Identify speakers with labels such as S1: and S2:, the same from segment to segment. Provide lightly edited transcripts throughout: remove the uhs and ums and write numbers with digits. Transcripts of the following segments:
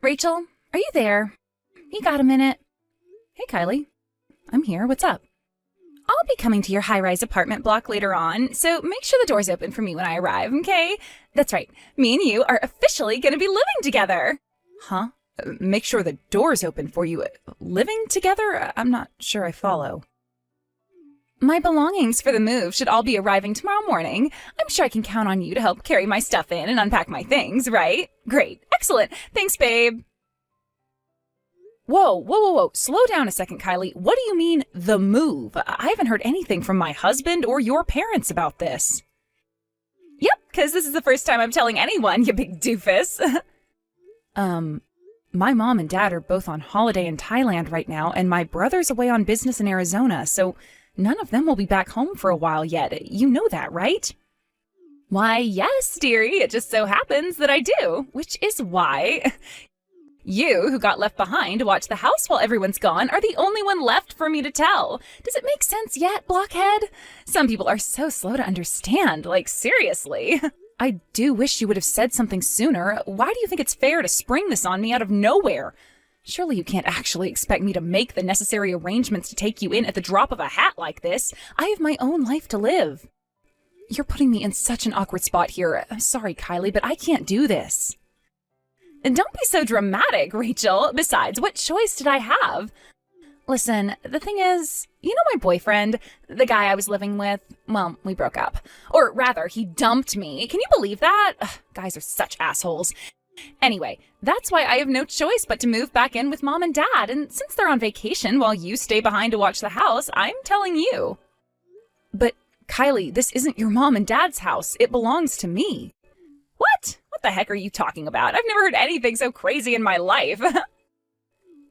S1: Rachel, are you there? You got a minute? Hey, Kylie. I'm here. What's up? I'll be coming to your high-rise apartment block later on, so make sure the door's open for me when I arrive, okay? That's right. Me and you are officially going to be living together. Huh? Make sure the door's open for you. Living together? I'm not sure I follow. My belongings for the move should all be arriving tomorrow morning. I'm sure I can count on you to help carry my stuff in and unpack my things, right? Great. Excellent. Thanks, babe. Whoa. Slow down a second, Kylie. What do you mean, the move? I haven't heard anything from my husband or your parents about this. Yep, because this is the first time I'm telling anyone, you big doofus. My mom and dad are both on holiday in Thailand right now, and my brother's away on business in Arizona, so none of them will be back home for a while yet. You know that, right? Why, yes, dearie. It just so happens that I do, which is why you, who got left behind to watch the house while everyone's gone, are the only one left for me to tell. Does it make sense yet, blockhead? Some people are so slow to understand, like seriously. I do wish you would have said something sooner. Why do you think it's fair to spring this on me out of nowhere? Surely you can't actually expect me to make the necessary arrangements to take you in at the drop of a hat like this. I have my own life to live. You're putting me in such an awkward spot here. I'm sorry, Kylie, but I can't do this. And don't be so dramatic, Rachel. Besides, what choice did I have? Listen, the thing is, you know my boyfriend, the guy I was living with? Well, we broke up. Or rather, he dumped me. Can you believe that? Ugh, guys are such assholes. Anyway, that's why I have no choice but to move back in with mom and dad. And since they're on vacation while you stay behind to watch the house, I'm telling you. But, Kylie, this isn't your mom and dad's house. It belongs to me. What? What the heck are you talking about? I've never heard anything so crazy in my life.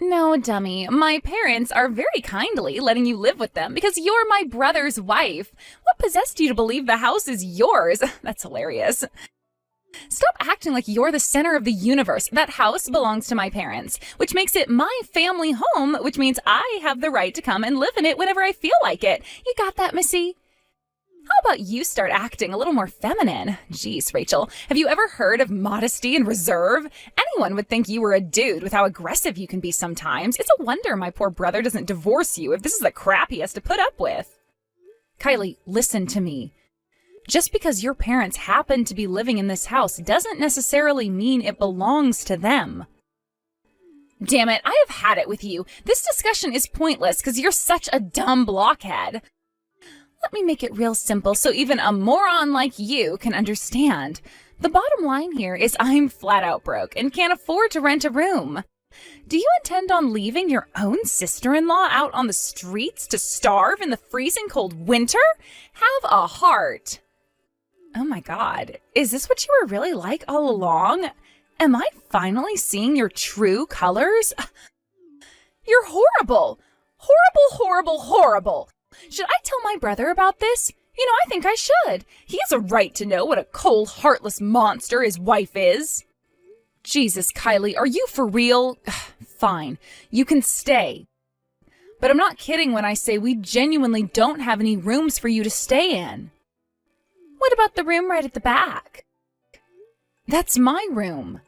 S1: No, dummy. My parents are very kindly letting you live with them because you're my brother's wife. What possessed you to believe the house is yours? That's hilarious. Stop acting like you're the center of the universe. That house belongs to my parents, which makes it my family home, which means I have the right to come and live in it whenever I feel like it. You got that, Missy? How about you start acting a little more feminine? Jeez, Rachel, have you ever heard of modesty and reserve? Anyone would think you were a dude with how aggressive you can be sometimes. It's a wonder my poor brother doesn't divorce you if this is the crap he has to put up with. Kylie, listen to me. Just because your parents happen to be living in this house doesn't necessarily mean it belongs to them. Damn it, I have had it with you. This discussion is pointless because you're such a dumb blockhead. Let me make it real simple so even a moron like you can understand. The bottom line here is I'm flat out broke and can't afford to rent a room. Do you intend on leaving your own sister-in-law out on the streets to starve in the freezing cold winter? Have a heart. Oh my God, is this what you were really like all along? Am I finally seeing your true colors? You're horrible. Horrible. Should I tell my brother about this? You know, I think I should. He has a right to know what a cold, heartless monster his wife is. Jesus, Kylie, are you for real? Fine, you can stay. But I'm not kidding when I say we genuinely don't have any rooms for you to stay in. What about the room right at the back? That's my room.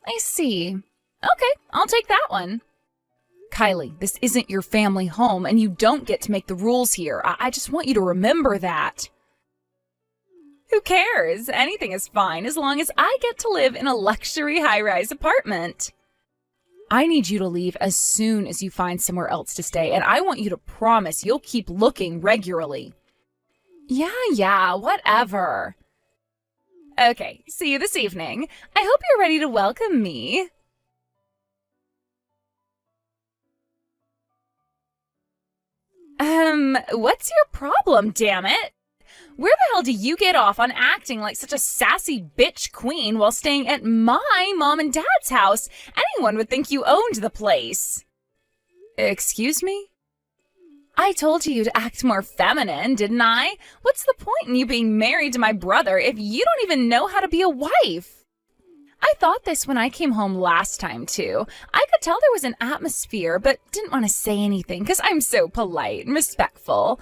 S1: I see. Okay, I'll take that one. Kylie, this isn't your family home, and you don't get to make the rules here. I just want you to remember that. Who cares? Anything is fine as long as I get to live in a luxury high-rise apartment. I need you to leave as soon as you find somewhere else to stay, and I want you to promise you'll keep looking regularly. Yeah, whatever. Okay, see you this evening. I hope you're ready to welcome me. What's your problem, damn it? Where the hell do you get off on acting like such a sassy bitch queen while staying at my mom and dad's house? Anyone would think you owned the place. Excuse me? I told you to act more feminine, didn't I? What's the point in you being married to my brother if you don't even know how to be a wife? I thought this when I came home last time, too. I could tell there was an atmosphere, but didn't want to say anything because I'm so polite and respectful.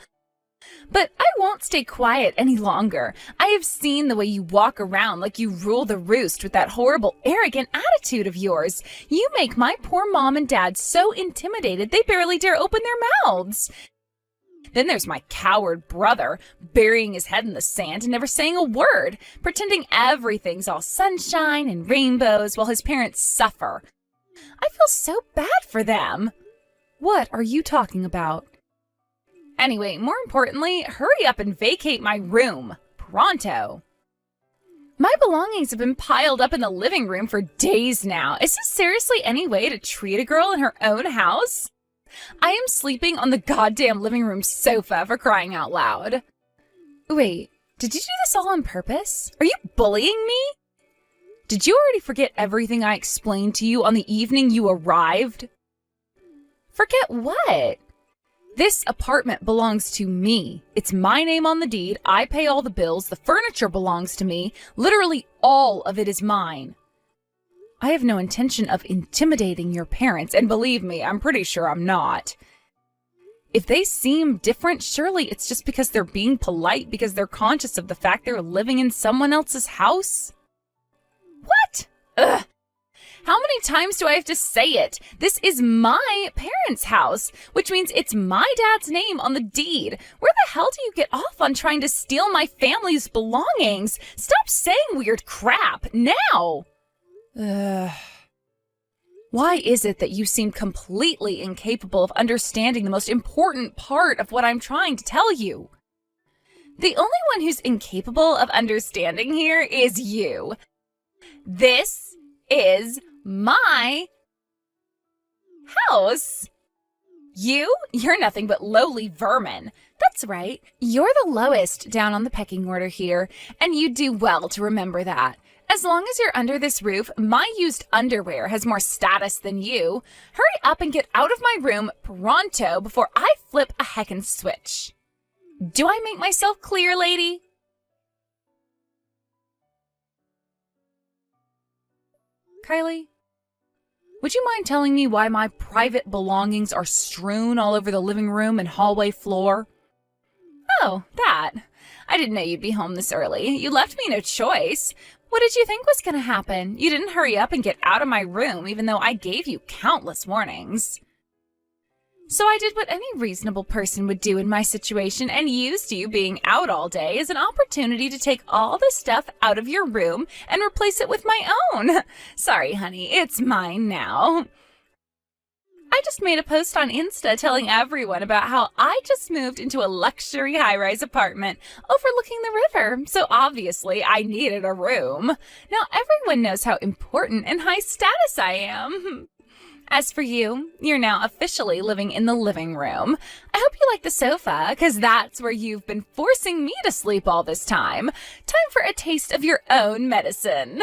S1: But I won't stay quiet any longer. I have seen the way you walk around like you rule the roost with that horrible, arrogant attitude of yours. You make my poor mom and dad so intimidated they barely dare open their mouths. Then there's my coward brother, burying his head in the sand and never saying a word, pretending everything's all sunshine and rainbows while his parents suffer. I feel so bad for them. What are you talking about? Anyway, more importantly, hurry up and vacate my room. Pronto. My belongings have been piled up in the living room for days now. Is this seriously any way to treat a girl in her own house? I am sleeping on the goddamn living room sofa, for crying out loud. Wait, did you do this all on purpose? Are you bullying me? Did you already forget everything I explained to you on the evening you arrived? Forget what? This apartment belongs to me. It's my name on the deed. I pay all the bills. The furniture belongs to me. Literally all of it is mine. I have no intention of intimidating your parents, and believe me, I'm pretty sure I'm not. If they seem different, surely it's just because they're being polite because they're conscious of the fact they're living in someone else's house? What? Ugh. How many times do I have to say it? This is my parents' house, which means it's my dad's name on the deed. Where the hell do you get off on trying to steal my family's belongings? Stop saying weird crap, now! Why is it that you seem completely incapable of understanding the most important part of what I'm trying to tell you? The only one who's incapable of understanding here is you. This is my house. You're nothing but lowly vermin. That's right. You're the lowest down on the pecking order here, and you do well to remember that. As long as you're under this roof, my used underwear has more status than you. Hurry up and get out of my room pronto before I flip a heckin' switch. Do I make myself clear, lady? Kylie, would you mind telling me why my private belongings are strewn all over the living room and hallway floor? Oh, that. I didn't know you'd be home this early. You left me no choice. What did you think was going to happen? You didn't hurry up and get out of my room, even though I gave you countless warnings. So I did what any reasonable person would do in my situation and used you being out all day as an opportunity to take all the stuff out of your room and replace it with my own. Sorry, honey, it's mine now. I just made a post on Insta telling everyone about how I just moved into a luxury high-rise apartment overlooking the river, so obviously I needed a room. Now everyone knows how important and high status I am. As for you, you're now officially living in the living room. I hope you like the sofa, because that's where you've been forcing me to sleep all this time. Time for a taste of your own medicine.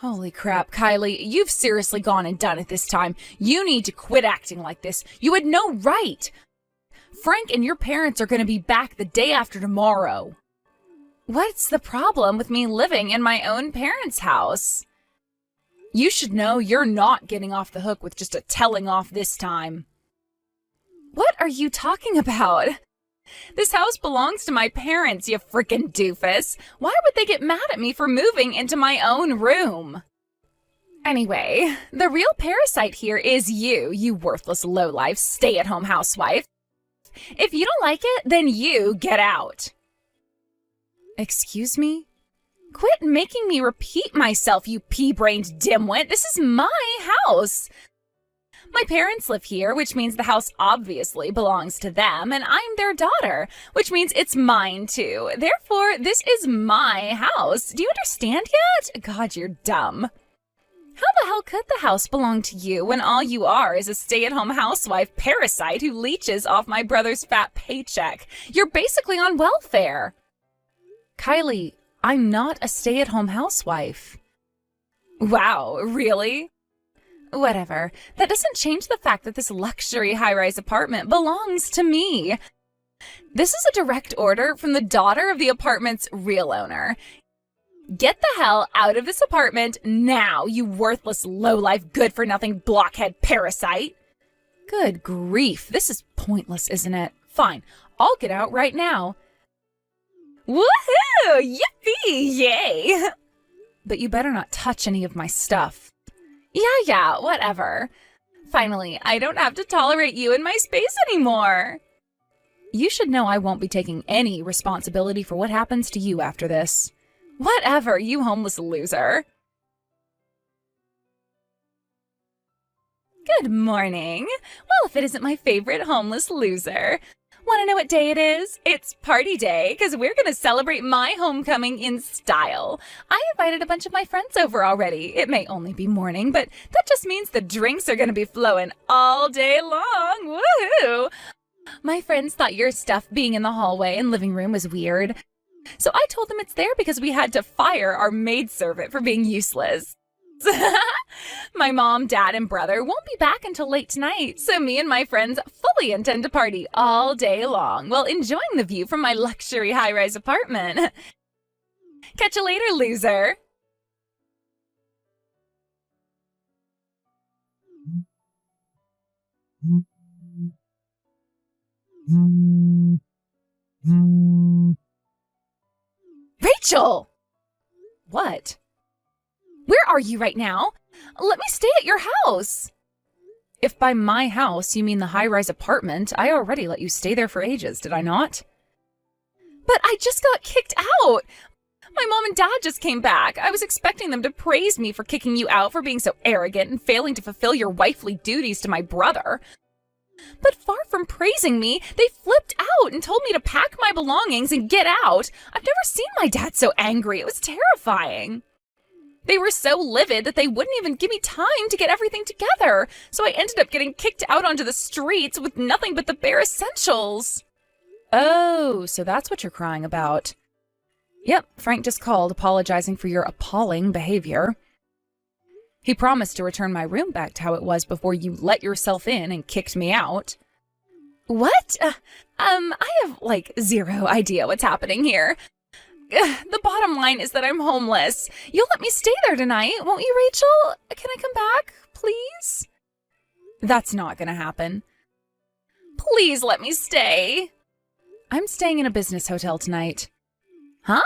S1: Holy crap, Kylie, you've seriously gone and done it this time. You need to quit acting like this. You had no right. Frank and your parents are going to be back the day after tomorrow. What's the problem with me living in my own parents' house? You should know you're not getting off the hook with just a telling off this time. What are you talking about? This house belongs to my parents, you frickin' doofus. Why would they get mad at me for moving into my own room? Anyway, the real parasite here is you worthless lowlife stay-at-home housewife. If you don't like it, then you get out. Excuse me? Quit making me repeat myself, you pea-brained dimwit. This is my house. My parents live here, which means the house obviously belongs to them, and I'm their daughter, which means it's mine too. Therefore, this is my house. Do you understand yet? God, you're dumb. How the hell could the house belong to you when all you are is a stay-at-home housewife parasite who leeches off my brother's fat paycheck? You're basically on welfare. Kylie, I'm not a stay-at-home housewife. Wow, really? Whatever. That doesn't change the fact that this luxury high-rise apartment belongs to me. This is a direct order from the daughter of the apartment's real owner. Get the hell out of this apartment now, you worthless, low-life, good-for-nothing, blockhead parasite. Good grief, this is pointless, isn't it? Fine, I'll get out right now. Woohoo! Yippee! Yay! But you better not touch any of my stuff. Yeah, whatever. Finally, I don't have to tolerate you in my space anymore. You should know I won't be taking any responsibility for what happens to you after this. Whatever, you homeless loser. Good morning. Well, if it isn't my favorite homeless loser. Want to know what day it is? It's party day, because we're going to celebrate my homecoming in style. I invited a bunch of my friends over already. It may only be morning, but that just means the drinks are going to be flowing all day long. Woohoo! My friends thought your stuff being in the hallway and living room was weird. So I told them it's there because we had to fire our maidservant for being useless. My mom, dad, and brother won't be back until late tonight, so me and my friends fully intend to party all day long while enjoying the view from my luxury high-rise apartment. Catch you later, loser. Rachel! What? Where are you right now? Let me stay at your house. If by my house you mean the high-rise apartment, I already let you stay there for ages, did I not? But I just got kicked out. My mom and dad just came back. I was expecting them to praise me for kicking you out for being so arrogant and failing to fulfill your wifely duties to my brother. But far from praising me, they flipped out and told me to pack my belongings and get out. I've never seen my dad so angry. It was terrifying. They were so livid that they wouldn't even give me time to get everything together, so I ended up getting kicked out onto the streets with nothing but the bare essentials. Oh, so that's what you're crying about. Yep, Frank just called apologizing for your appalling behavior. He promised to return my room back to how it was before you let yourself in and kicked me out. What? I have, zero idea what's happening here. The bottom line is that I'm homeless. You'll let me stay there tonight, won't you, Rachel? Can I come back, please? That's not gonna happen. Please let me stay. I'm staying in a business hotel tonight. Huh?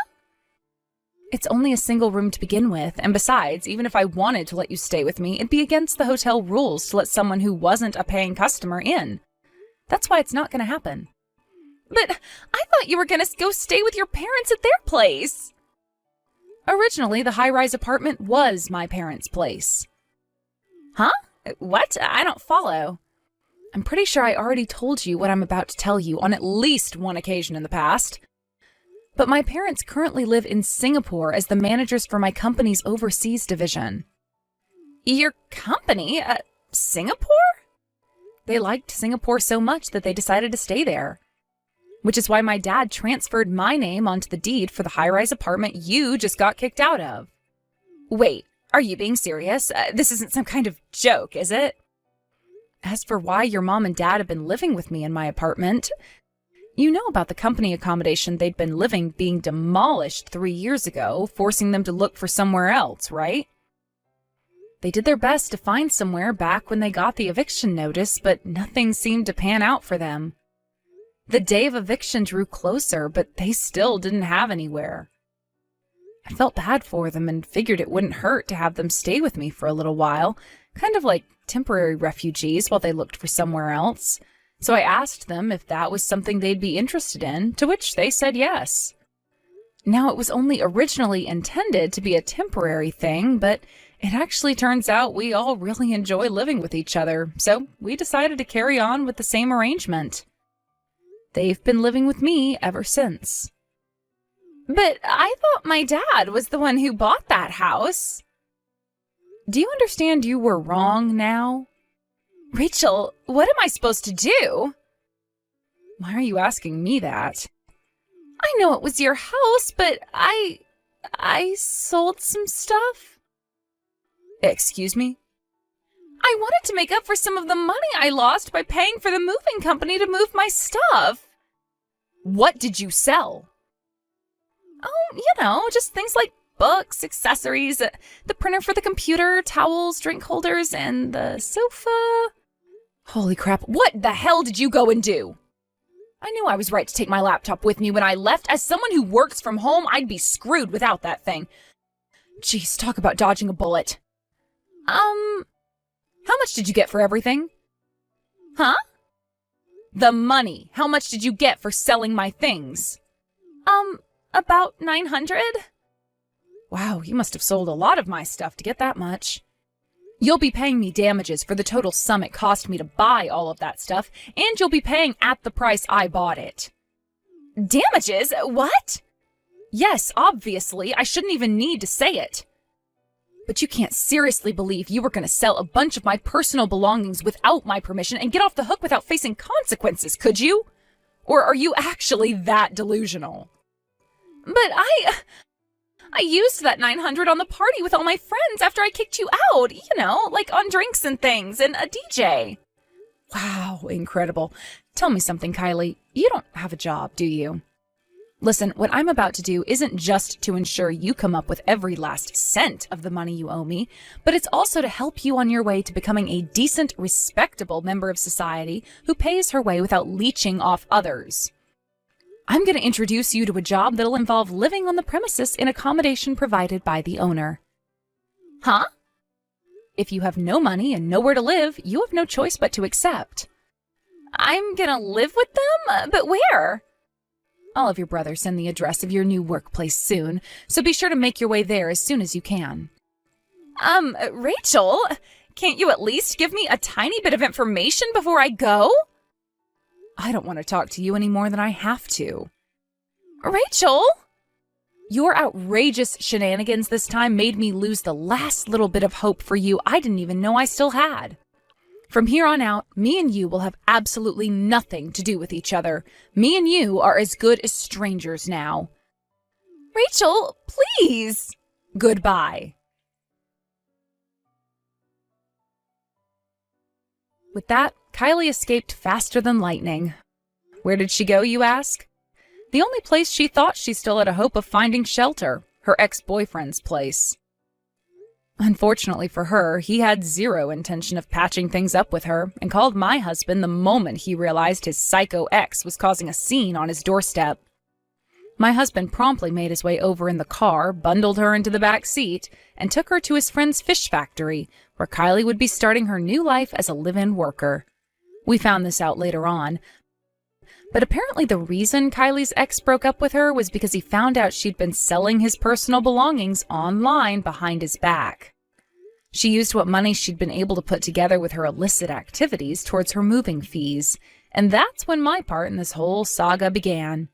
S1: It's only a single room to begin with, and besides, even if I wanted to let you stay with me, it'd be against the hotel rules to let someone who wasn't a paying customer in. That's why it's not gonna happen. But I thought you were going to go stay with your parents at their place. Originally, the high-rise apartment was my parents' place. Huh? What? I don't follow. I'm pretty sure I already told you what I'm about to tell you on at least one occasion in the past. But my parents currently live in Singapore as the managers for my company's overseas division. Your company? Singapore? They liked Singapore so much that they decided to stay there. Which is why my dad transferred my name onto the deed for the high-rise apartment you just got kicked out of. Wait, are you being serious? This isn't some kind of joke, is it? As for why your mom and dad have been living with me in my apartment, you know about the company accommodation they'd been living being demolished 3 years ago, forcing them to look for somewhere else, right? They did their best to find somewhere back when they got the eviction notice, but nothing seemed to pan out for them. The day of eviction drew closer, but they still didn't have anywhere. I felt bad for them and figured it wouldn't hurt to have them stay with me for a little while, kind of like temporary refugees while they looked for somewhere else. So I asked them if that was something they'd be interested in, to which they said yes. Now, it was only originally intended to be a temporary thing, but it actually turns out we all really enjoy living with each other, so we decided to carry on with the same arrangement. They've been living with me ever since. But I thought my dad was the one who bought that house. Do you understand you were wrong now? Rachel, what am I supposed to do? Why are you asking me that? I know it was your house, but I sold some stuff. Excuse me? I wanted to make up for some of the money I lost by paying for the moving company to move my stuff. What did you sell? Oh, just things like books, accessories, the printer for the computer, towels, drink holders, and the sofa. Holy crap, what the hell did you go and do? I knew I was right to take my laptop with me when I left. As someone who works from home, I'd be screwed without that thing. Jeez, talk about dodging a bullet. How much did you get for everything? Huh? The money. How much did you get for selling my things? About 900? Wow, you must have sold a lot of my stuff to get that much. You'll be paying me damages for the total sum it cost me to buy all of that stuff, and you'll be paying at the price I bought it. Damages? What? Yes, obviously. I shouldn't even need to say it. But you can't seriously believe you were going to sell a bunch of my personal belongings without my permission and get off the hook without facing consequences, could you? Or are you actually that delusional? But I used that 900 on the party with all my friends after I kicked you out, like on drinks and things and a DJ. Wow, incredible. Tell me something, Kylie. You don't have a job, do you? Listen, what I'm about to do isn't just to ensure you come up with every last cent of the money you owe me, but it's also to help you on your way to becoming a decent, respectable member of society who pays her way without leeching off others. I'm going to introduce you to a job that'll involve living on the premises in accommodation provided by the owner. Huh? If you have no money and nowhere to live, you have no choice but to accept. I'm going to live with them? But where? I'll have your brother send the address of your new workplace soon, so be sure to make your way there as soon as you can. Rachel, can't you at least give me a tiny bit of information before I go? I don't want to talk to you any more than I have to. Rachel? Your outrageous shenanigans this time made me lose the last little bit of hope for you I didn't even know I still had. From here on out, me and you will have absolutely nothing to do with each other. Me and you are as good as strangers now. Rachel, please! Goodbye. With that, Kylie escaped faster than lightning. Where did she go, you ask? The only place she thought she still had a hope of finding shelter, her ex-boyfriend's place. Unfortunately for her, he had zero intention of patching things up with her and called my husband the moment he realized his psycho ex was causing a scene on his doorstep. My husband promptly made his way over in the car, bundled her into the back seat, and took her to his friend's fish factory, where Kylie would be starting her new life as a live-in worker. We found this out later on, but apparently the reason Kylie's ex broke up with her was because he found out she'd been selling his personal belongings online behind his back. She used what money she'd been able to put together with her illicit activities towards her moving fees, and that's when my part in this whole saga began.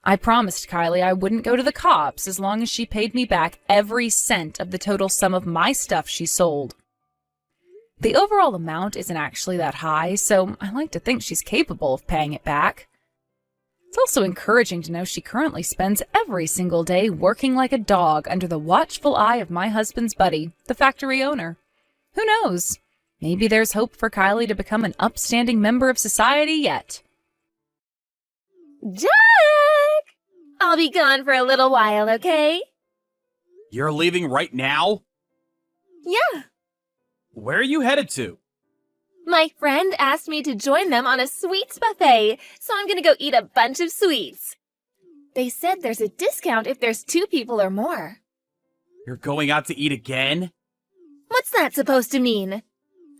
S1: I promised Kylie I wouldn't go to the cops as long as she paid me back every cent of the total sum of my stuff she sold. The overall amount isn't actually that high, so I like to think she's capable of paying it back. It's also encouraging to know she currently spends every single day working like a dog under the watchful eye of my husband's buddy, the factory owner. Who knows? Maybe there's hope for Kylie to become an upstanding member of society yet.
S2: Jack! I'll be gone for a little while, okay?
S3: You're leaving right now?
S2: Yeah.
S3: Where are you headed to?
S2: My friend asked me to join them on a sweets buffet, so I'm gonna go eat a bunch of sweets. They said there's a discount if there's 2 people or more.
S3: You're going out to eat again?
S2: What's that supposed to mean?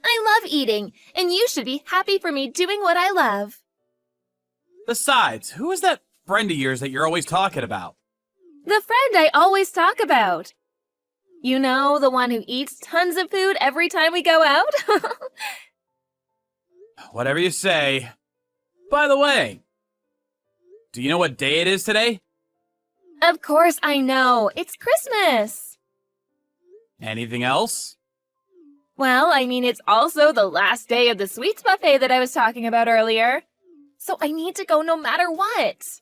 S2: I love eating, and you should be happy for me doing what I love.
S3: Besides, who is that friend of yours that you're always talking about?
S2: The friend I always talk about. You know, the one who eats tons of food every time we go out?
S3: Whatever you say. By the way, do you know what day it is today?
S2: Of course I know. It's Christmas.
S3: Anything else?
S2: Well, I mean, it's also the last day of the sweets buffet that I was talking about earlier. So I need to go no matter what.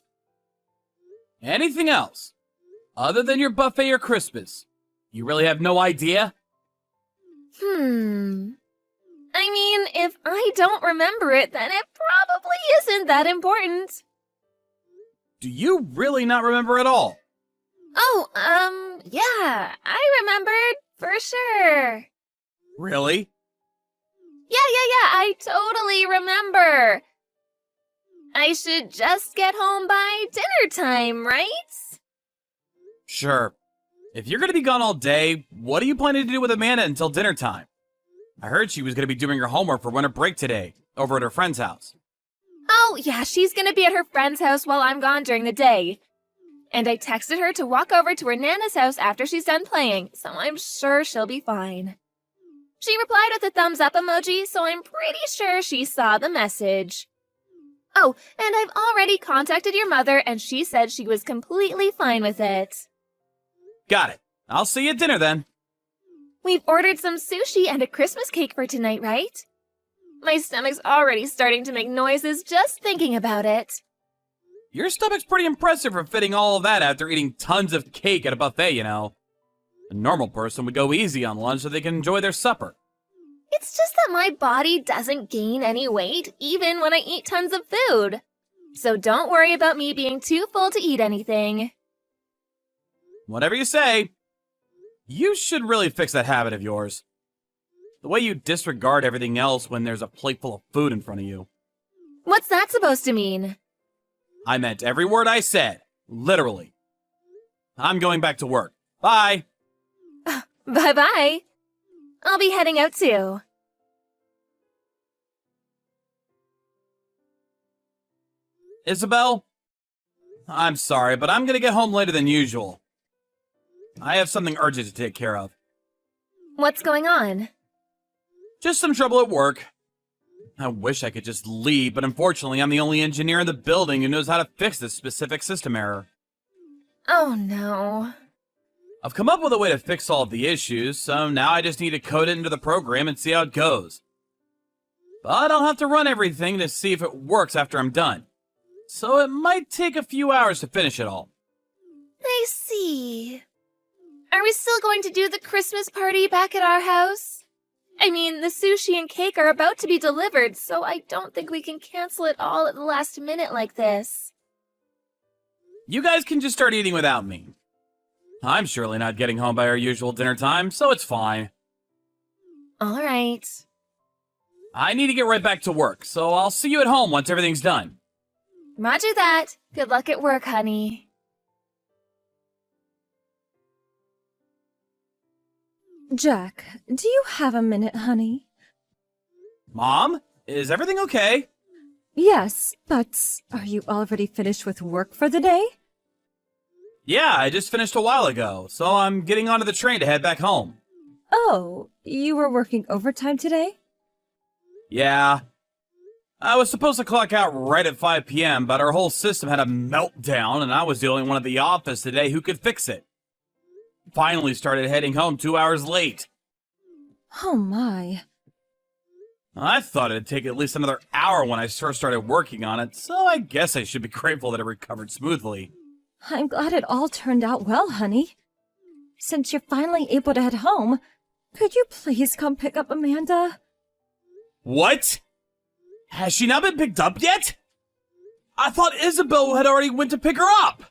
S3: Anything else? Other than your buffet or Christmas? You really have no idea?
S2: I mean, if I don't remember it, then it probably isn't that important.
S3: Do you really not remember at all?
S2: Oh, yeah, I remembered, for sure.
S3: Really?
S2: Yeah, I totally remember. I should just get home by dinner time, right?
S3: Sure. If you're gonna be gone all day, what are you planning to do with Amanda until dinner time? I heard she was gonna be doing her homework for winter break today, over at her friend's house.
S2: Oh, yeah, she's gonna be at her friend's house while I'm gone during the day. And I texted her to walk over to her Nana's house after she's done playing, so I'm sure she'll be fine. She replied with a thumbs up emoji, so I'm pretty sure she saw the message. Oh, and I've already contacted your mother, and she said she was completely fine with it.
S3: Got it. I'll see you at dinner then.
S2: We've ordered some sushi and a Christmas cake for tonight, right? My stomach's already starting to make noises just thinking about it.
S3: Your stomach's pretty impressive for fitting all of that after eating tons of cake at a buffet, you know. A normal person would go easy on lunch so they can enjoy their supper.
S2: It's just that my body doesn't gain any weight, even when I eat tons of food. So don't worry about me being too full to eat anything.
S3: Whatever you say. You should really fix that habit of yours. The way you disregard everything else when there's a plate full of food in front of you.
S2: What's that supposed to mean?
S3: I meant every word I said. Literally. I'm going back to work. Bye.
S2: Bye-bye. I'll be heading out too.
S3: Isabel? I'm sorry, but I'm gonna get home later than usual. I have something urgent to take care of.
S2: What's going on?
S3: Just some trouble at work. I wish I could just leave, but unfortunately I'm the only engineer in the building who knows how to fix this specific system error.
S2: Oh no.
S3: I've come up with a way to fix all of the issues, so now I just need to code it into the program and see how it goes. But I'll have to run everything to see if it works after I'm done. So it might take a few hours to finish it all.
S2: I see. Are we still going to do the Christmas party back at our house? I mean, the sushi and cake are about to be delivered, so I don't think we can cancel it all at the last minute like this.
S3: You guys can just start eating without me. I'm surely not getting home by our usual dinner time, so it's fine.
S2: All right.
S3: I need to get right back to work, so I'll see you at home once everything's done.
S2: Roger that. Good luck at work, honey.
S4: Jack, do you have a minute, honey?
S3: Mom, is everything okay?
S4: Yes, but are you already finished with work for the day?
S3: Yeah, I just finished a while ago, so I'm getting onto the train to head back home.
S4: Oh, you were working overtime today?
S3: Yeah. I was supposed to clock out right at 5 p.m., but our whole system had a meltdown, and I was the only one at the office today who could fix it. Finally started heading home 2 hours late.
S4: Oh my.
S3: I thought it'd take at least another hour when I first started working on it, so I guess I should be grateful that it recovered smoothly.
S4: I'm glad it all turned out well, honey. Since you're finally able to head home, could you please come pick up Amanda?
S3: What? Has she not been picked up yet? I thought Isabel had already went to pick her up.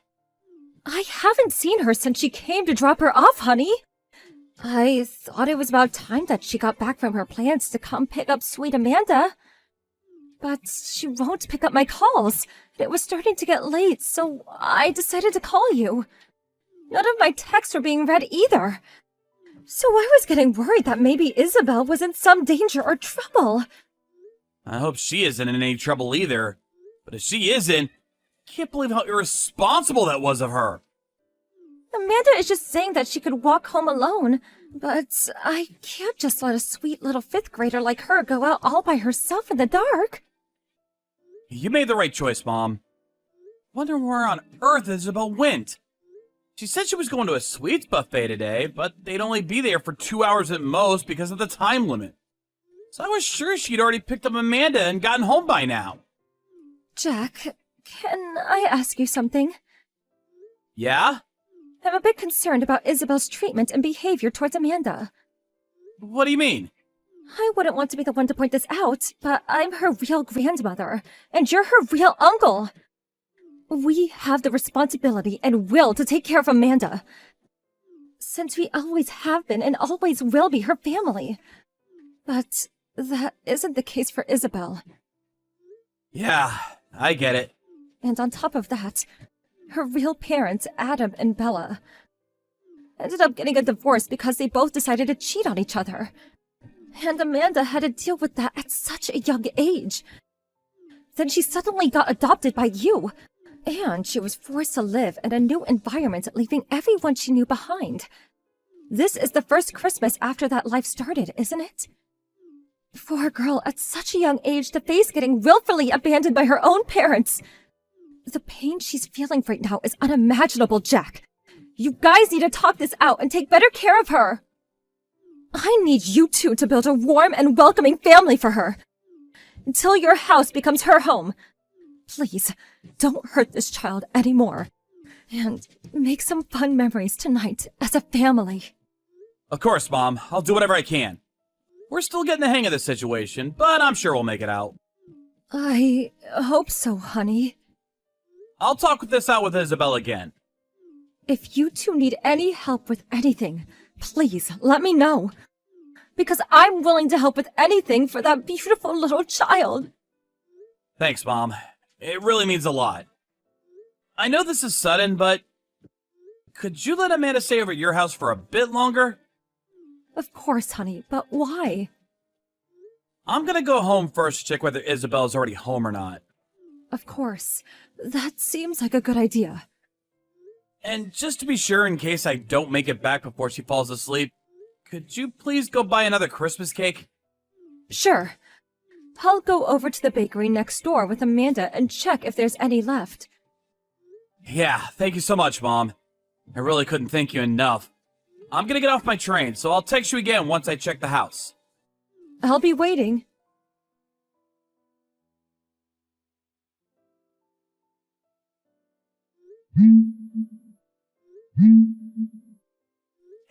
S4: I haven't seen her since she came to drop her off, honey. I thought it was about time that she got back from her plans to come pick up sweet Amanda. But she won't pick up my calls. It was starting to get late, so I decided to call you. None of my texts were being read either. So I was getting worried that maybe Isabel was in some danger or trouble.
S3: I hope she isn't in any trouble either. But if she isn't, I can't believe how irresponsible that was of her.
S4: Amanda is just saying that she could walk home alone, but I can't just let a sweet little fifth grader like her go out all by herself in the dark.
S3: You made the right choice, Mom. Wonder where on earth Isabel went. She said she was going to a sweets buffet today, but they'd only be there for 2 hours at most because of the time limit. So I was sure she'd already picked up Amanda and gotten home by now.
S4: Jack, can I ask you something?
S3: Yeah?
S4: I'm a bit concerned about Isabel's treatment and behavior towards Amanda.
S3: What do you mean?
S4: I wouldn't want to be the one to point this out, but I'm her real grandmother, and you're her real uncle. We have the responsibility and will to take care of Amanda, since we always have been and always will be her family. But that isn't the case for Isabel.
S3: Yeah, I get it.
S4: And on top of that, her real parents, Adam and Bella, ended up getting a divorce because they both decided to cheat on each other. And Amanda had to deal with that at such a young age. Then she suddenly got adopted by you. And she was forced to live in a new environment, leaving everyone she knew behind. This is the first Christmas after that life started, isn't it? For a girl at such a young age to face getting willfully abandoned by her own parents. The pain she's feeling right now is unimaginable, Jack. You guys need to talk this out and take better care of her. I need you two to build a warm and welcoming family for her. Until your house becomes her home. Please, don't hurt this child anymore. And make some fun memories tonight as a family.
S3: Of course, Mom. I'll do whatever I can. We're still getting the hang of this situation, but I'm sure we'll make it out.
S4: I hope so, honey.
S3: I'll talk this out with Isabel again.
S4: If you two need any help with anything, please let me know. Because I'm willing to help with anything for that beautiful little child.
S3: Thanks, Mom. It really means a lot. I know this is sudden, but could you let Amanda stay over at your house for a bit longer?
S4: Of course, honey, but why?
S3: I'm gonna go home first to check whether Isabel's already home or not.
S4: Of course. That seems like a good idea.
S3: And just to be sure, in case I don't make it back before she falls asleep, could you please go buy another Christmas cake?
S4: Sure. I'll go over to the bakery next door with Amanda and check if there's any left.
S3: Yeah, thank you so much, Mom. I really couldn't thank you enough. I'm gonna get off my train, so I'll text you again once I check the house.
S4: I'll be waiting.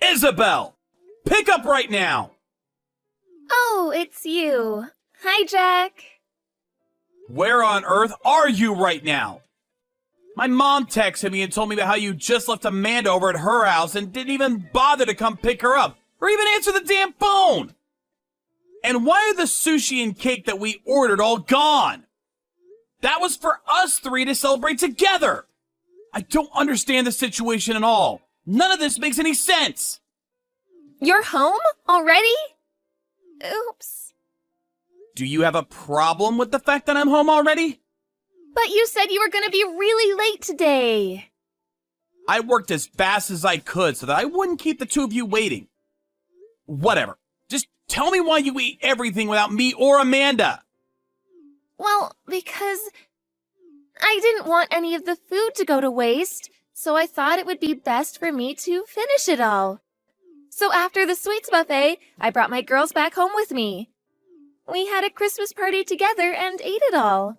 S3: Isabel! Pick up right now!
S2: Oh, it's you. Hi, Jack.
S3: Where on earth are you right now? My mom texted me and told me about how you just left Amanda over at her house and didn't even bother to come pick her up or even answer the damn phone. And why are the sushi and cake that we ordered all gone? That was for us three to celebrate together. I don't understand the situation at all. None of this makes any sense.
S2: You're home already? Oops.
S3: Do you have a problem with the fact that I'm home already?
S2: But you said you were gonna be really late today.
S3: I worked as fast as I could so that I wouldn't keep the two of you waiting. Whatever. Just tell me why you eat everything without me or Amanda.
S2: Well, because I didn't want any of the food to go to waste, so I thought it would be best for me to finish it all. So after the sweets buffet, I brought my girls back home with me. We had a Christmas party together and ate it all.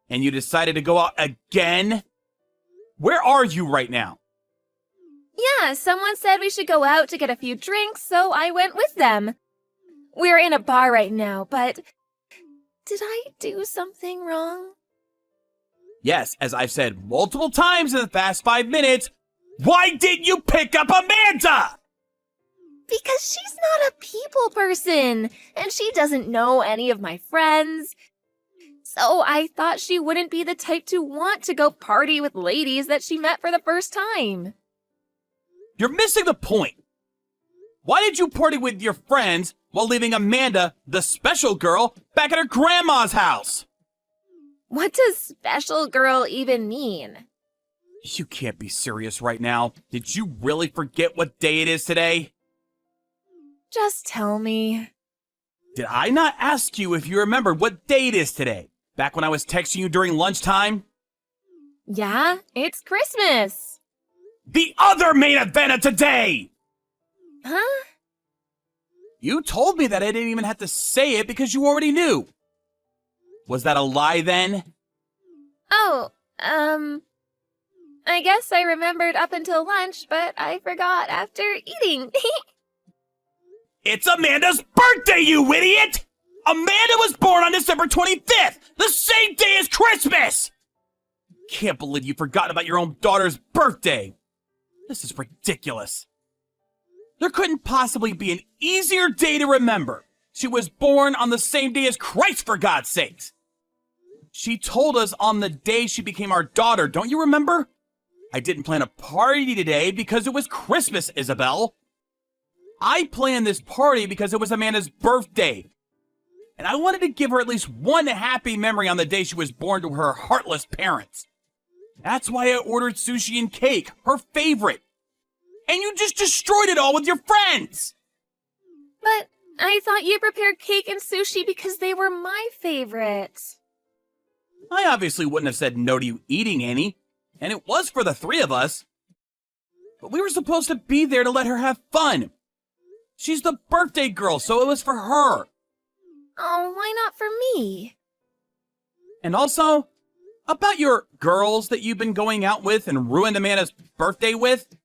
S3: And you decided to go out again? Where are you right now?
S2: Yeah, someone said we should go out to get a few drinks, so I went with them. We're in a bar right now, but did I do something wrong?
S3: Yes, as I've said multiple times in the past 5 minutes, why didn't you pick up Amanda?
S2: Because she's not a people person, and she doesn't know any of my friends. So I thought she wouldn't be the type to want to go party with ladies that she met for the first time.
S3: You're missing the point. Why did you party with your friends while leaving Amanda, the special girl, back at her grandma's house?
S2: What does special girl even mean?
S3: You can't be serious right now. Did you really forget what day it is today?
S2: Just tell me.
S3: Did I not ask you if you remembered what day it is today? Back when I was texting you during lunchtime?
S2: Yeah, it's Christmas.
S3: The other main event of today!
S2: Huh?
S3: You told me that I didn't even have to say it because you already knew. Was that a lie then?
S2: Oh, I guess I remembered up until lunch, but I forgot after eating.
S3: It's Amanda's birthday, you idiot! Amanda was born on December 25th, the same day as Christmas! Can't believe you forgot about your own daughter's birthday. This is ridiculous. There couldn't possibly be an easier day to remember. She was born on the same day as Christ, for God's sakes. She told us on the day she became our daughter, don't you remember? I didn't plan a party today because it was Christmas, Isabel. I planned this party because it was Amanda's birthday. And I wanted to give her at least one happy memory on the day she was born to her heartless parents. That's why I ordered sushi and cake, her favorite. And you just destroyed it all with your friends!
S2: But I thought you prepared cake and sushi because they were my favorites.
S3: I obviously wouldn't have said no to you eating any, and it was for the three of us. But we were supposed to be there to let her have fun. She's the birthday girl, so it was for her.
S2: Oh, why not for me?
S3: And also, about your girls that you've been going out with and ruined Amanda's birthday with,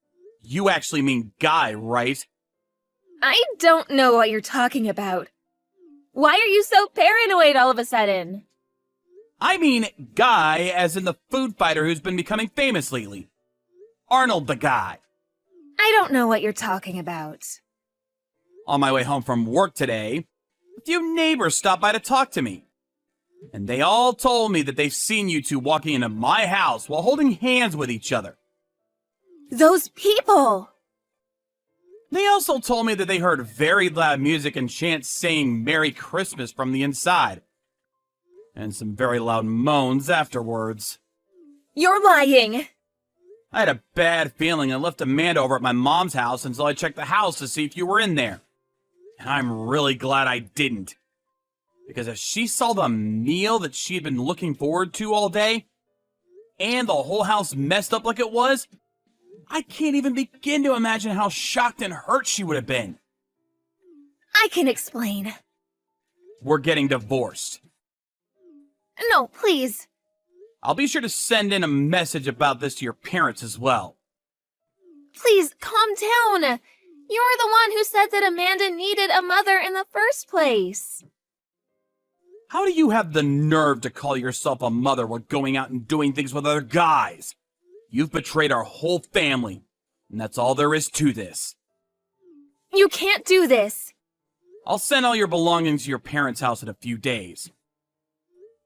S3: you actually mean Guy, right?
S2: I don't know what you're talking about. Why are you so paranoid all of a sudden?
S3: I mean Guy as in the food fighter who's been becoming famous lately. Arnold the Guy.
S2: I don't know what you're talking about.
S3: On my way home from work today, a few neighbors stopped by to talk to me. And they all told me that they've seen you two walking into my house while holding hands with each other.
S2: Those people!
S3: They also told me that they heard very loud music and chants saying Merry Christmas from the inside. And some very loud moans afterwards.
S2: You're lying!
S3: I had a bad feeling and left Amanda over at my mom's house until I checked the house to see if you were in there. And I'm really glad I didn't. Because if she saw the meal that she had been looking forward to all day, and the whole house messed up like it was, I can't even begin to imagine how shocked and hurt she would have been.
S2: I can explain.
S3: We're getting divorced.
S2: No, please.
S3: I'll be sure to send in a message about this to your parents as well.
S2: Please, calm down. You're the one who said that Amanda needed a mother in the first place.
S3: How do you have the nerve to call yourself a mother while going out and doing things with other guys? You've betrayed our whole family, and that's all there is to this.
S2: You can't do this.
S3: I'll send all your belongings to your parents' house in a few days.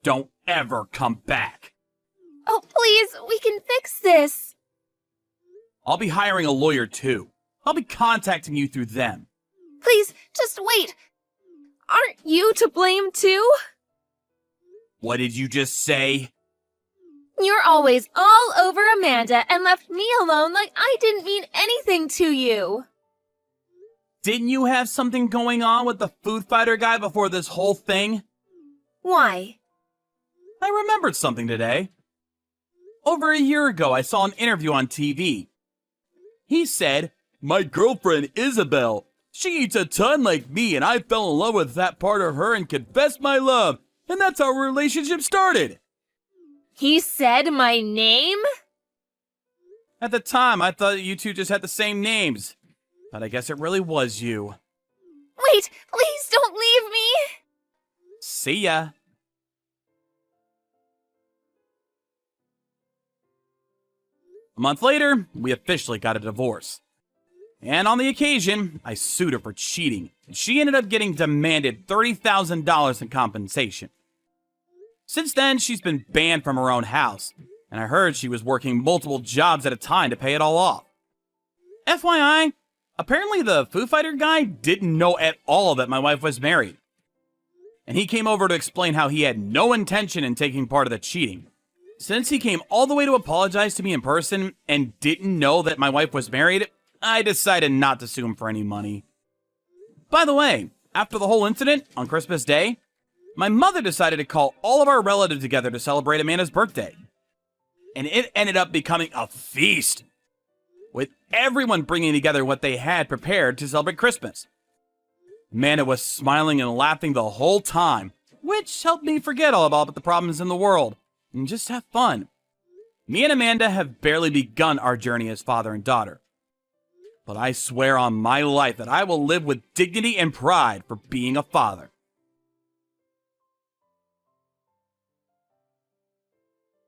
S3: Don't ever come back.
S2: Oh, please, we can fix this.
S3: I'll be hiring a lawyer too. I'll be contacting you through them.
S2: Please, just wait. Aren't you to blame too?
S3: What did you just say?
S2: You're always all over Amanda and left me alone like I didn't mean anything to you.
S3: Didn't you have something going on with the food fighter guy before this whole thing?
S2: Why?
S3: I remembered something today. Over a year ago, I saw an interview on TV. He said, "My girlfriend Isabel, she eats a ton like me and I fell in love with that part of her and confessed my love, and that's how our relationship started."
S2: He said my name?
S3: At the time, I thought you two just had the same names, but I guess it really was you.
S2: Wait, please don't leave me.
S3: See ya. A month later, we officially got a divorce. And on the occasion, I sued her for cheating, and she ended up getting demanded $30,000 in compensation. Since then, she's been banned from her own house, and I heard she was working multiple jobs at a time to pay it all off. FYI, apparently the food fighter guy didn't know at all that my wife was married. And he came over to explain how he had no intention in taking part of the cheating. Since he came all the way to apologize to me in person and didn't know that my wife was married, I decided not to sue him for any money. By the way, after the whole incident on Christmas Day, my mother decided to call all of our relatives together to celebrate Amanda's birthday. And it ended up becoming a feast, with everyone bringing together what they had prepared to celebrate Christmas. Amanda was smiling and laughing the whole time, which helped me forget all about the problems in the world and just have fun. Me and Amanda have barely begun our journey as father and daughter. But I swear on my life that I will live with dignity and pride for being a father.